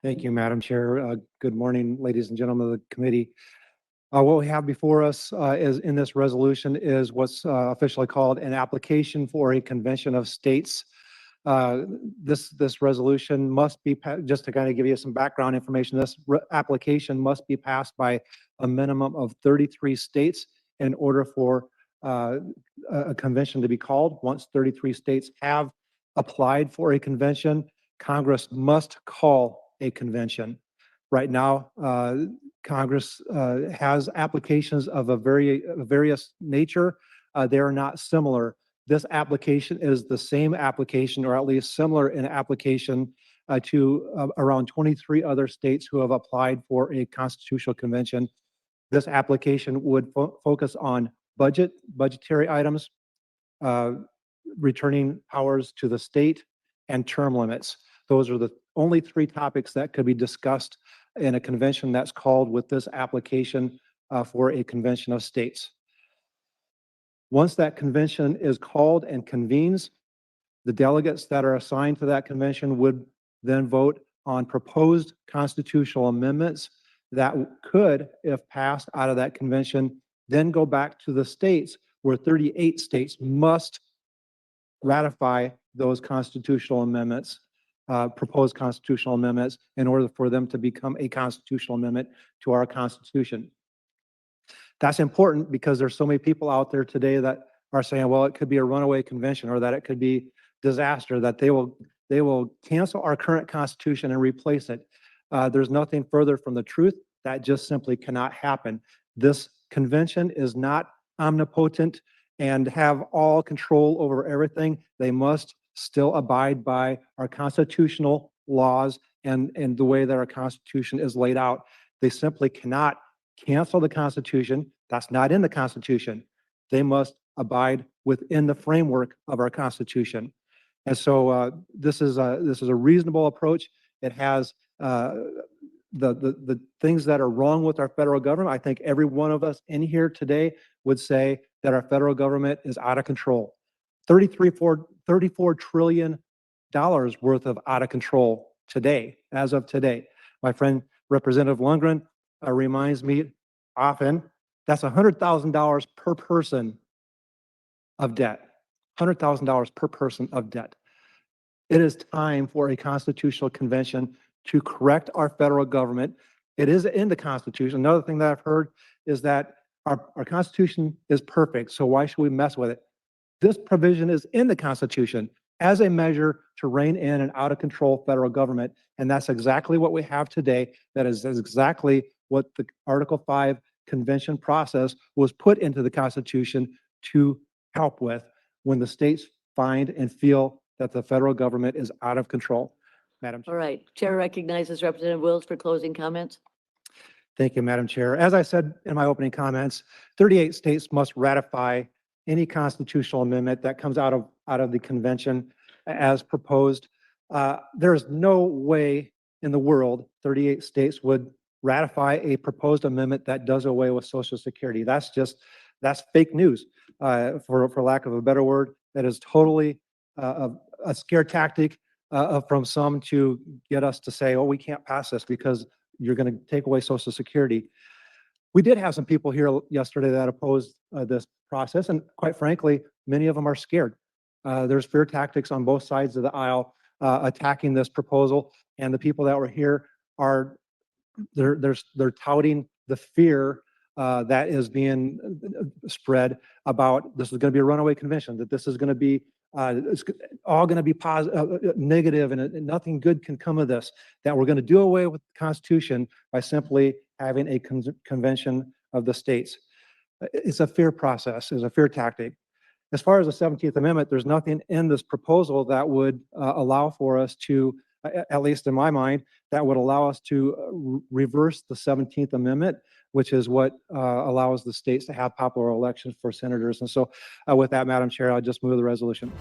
Thank you, Madam Chair. Good morning, ladies and gentlemen of the committee. What we have before us is in this resolution is what's officially called an application for a convention of states. This resolution must be, just to kind of give you some background information, this application must be passed by a minimum of 33 states in order for a convention to be called. Once 33 states have applied for a convention, Congress must call a convention. Right now, Congress has applications of a various nature. They are not similar. This application is the same application, or at least similar in application to around 23 other states who have applied for a constitutional convention. This application would focus on budgetary items, uh, returning powers to the state, and term limits. Those are the only three topics that could be discussed in a convention that's called with this application for a convention of states. Once that convention is called and convenes, the delegates that are assigned to that convention would then vote on proposed constitutional amendments that could, if passed out of that convention, then go back to the states, where 38 states must ratify those constitutional amendments, proposed constitutional amendments, in order for them to become a constitutional amendment to our Constitution. That's important because there's so many people out there today that are saying, well, it could be a runaway convention, or that it could be disaster, that they will cancel our current Constitution and replace it. There's nothing further from the truth. That just simply cannot happen. This convention is not omnipotent and have all control over everything. They must still abide by our constitutional laws and the way that our Constitution is laid out. They simply cannot cancel the Constitution. That's not in the Constitution. They must abide within the framework of our Constitution. And so this is a reasonable approach. It has the things that are wrong with our federal government. I think every one of us in here today would say that our federal government is out of control. $34 trillion worth of out of control today, as of today. My friend Representative Lundgren reminds me often that's $100,000 per person of debt. $100,000 per person of debt. It is time for a constitutional convention to correct our federal government. It is in the Constitution. Another thing that I've heard is that our Constitution is perfect, so why should we mess with it? This provision is in the Constitution as a measure to rein in an out of control federal government, and that's exactly what we have today. That is exactly what the Article 5 convention process was put into the Constitution to help with when the states find and feel that the federal government is out of control. Madam Chair. All right. Chair recognizes Representative Wills for closing comments. Thank you, Madam Chair. As I said in my opening comments, 38 states must ratify any constitutional amendment that comes out of the convention as proposed. There's no way in the world 38 states would ratify a proposed amendment that does away with Social Security. That's fake news, for lack of a better word. That is totally a scare tactic from some to get us to say, oh, we can't pass this because you're going to take away Social Security. We did have some people here yesterday that opposed this process, and quite frankly, many of them are scared. There's fear tactics on both sides of the aisle attacking this proposal, and the people that were here are they're touting the fear that is being spread about this is going to be a runaway convention, that this is going to be it's all going to be negative, and nothing good can come of this, that we're going to do away with the Constitution by simply having a convention of the states. It's a fear process, it's a fear tactic. As far as the 17th Amendment, there's nothing in this proposal that would allow for us to, at least in my mind, that would allow us to reverse the 17th Amendment, which is what allows the states to have popular elections for senators. And so with that, Madam Chair, I'll just move the resolution.